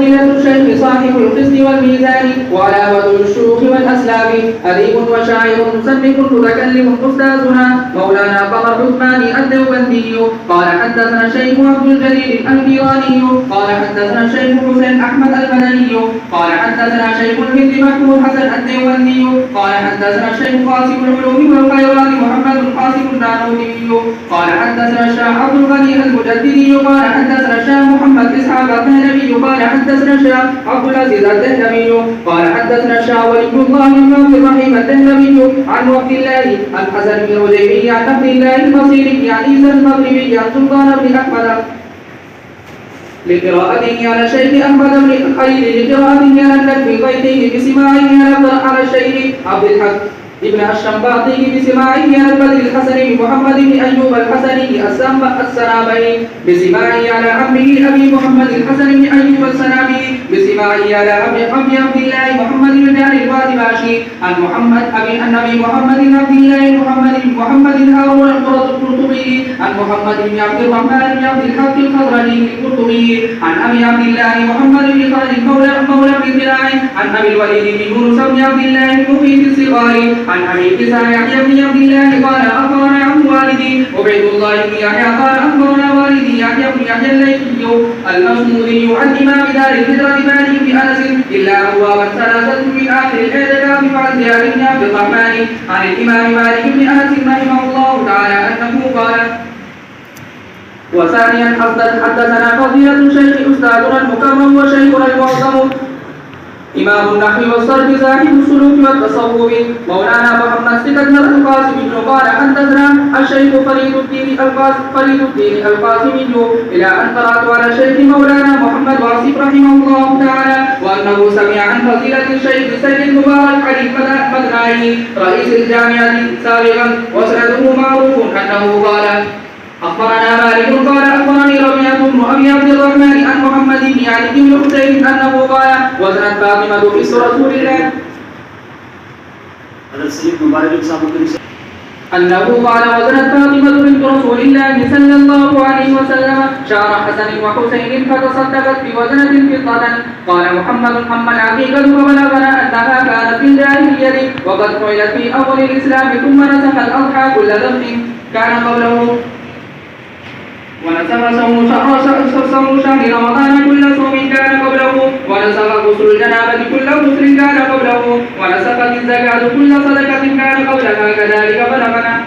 فضيلة الشيخ صاحب القسط والميزان وعلامة الشيوخ والأسلام أديب وشاعر مصنف متكلم أستاذنا مولانا قمر عثمان الدوبندي قال حدثنا الشيخ عبد الجليل الأنبيراني قال حدثنا الشيخ حسين أحمد المدني قال حدثنا شيخ الهند محمود حسن الدوبندي قال حدثنا الشيخ قاسم العلوم والخيرات محمد القاسم النانوتي قال حدثنا الشيخ عبد الغني المجددي قال حدثنا الشيخ محمد إسحاق الدهلوي قال حدثنا الشيخ عبد العزيز الدهلوي قال حدثنا الشيخ ولي الله بن عبد الرحيم الدهلوي عن عبد الله الحسن بن رجيبي عن عبد الله البصيري عن عيسى المغربي عن سلطان بن أحمد لقراءته على الشيخ أحمد بن خليل لقراءته على الكتب بيته بسماعه على الشيخ عبد الحق ابن الشنباطي بسماعه على البدر الحسني محمد بن أيوب الحسني السنابي بسماعه على عمه أبي محمد الحسن بن أيوب السنابي بسماعه على عبد الله محمد بن جعل الوادباشي عن محمد أبي محمد بن عبد الله محمد هارون القرطبي عن محمد بن عبد الرحمن بن عبد الحق الخضرجي القرطبي عن أبي عبد الله محمد بن خالد مولى بن دراع عن أبي الوليد بن يونس بن عبد الله المفيد الصغار عن أبي كساء يحيى بن عبد الله قال أخبرنا عن والدي عبيد الله بن يحيى قال أخبرنا والدي يحيى بن يحيى الليثي المصمودي عن إمام دار الهجرة مالك بن أنس إلا أبوابا ثلاثة من آخر الاعتكاف عن زياد بن عبد الرحمن عن الإمام مالك بن أنس رحمه الله تعالى أنه قال وثانيا حدثنا فضيلة الشيخ أستاذنا المكرم وشيخنا المعظم إمام النحو والصرف صاحب السلوك والتصوف مولانا محمد بن القاسمي قال حدثنا الشيخ فريد الدين القاسمي إلى أن قرأت على الشيخ مولانا محمد واصف رحمه الله تعالى وأنه سمع عن فضيلة الشيخ سيد المبارك علي المدنائي رئيس الجامعة سابقا وسنده معروف أنه قال أخبرنا مالك قال أخبرني ربيعة بن أبي عبد الرحمن عن محمد بن علي بن حسين أنه قال وزنت فاطمة بنت رسول الله أنه قال وزنت فاطمة بنت رسول الله صلى الله عليه وسلم شعر حسن وحسين فتصدقت بوزنة فضة قال محمد أما العقيقة فبلغنا أنها كانت في الجاهلية وقد فعلت في أول الإسلام ثم نسخ الأضحى كل ذنب كان قبله ونسخ صوم شهر رمضان كل صوم كان قبله ونسخ غسل الجنابة كل غسل كان قبله ونسخت الزكاة كل صدقة كان قبلها كذلك بلغنا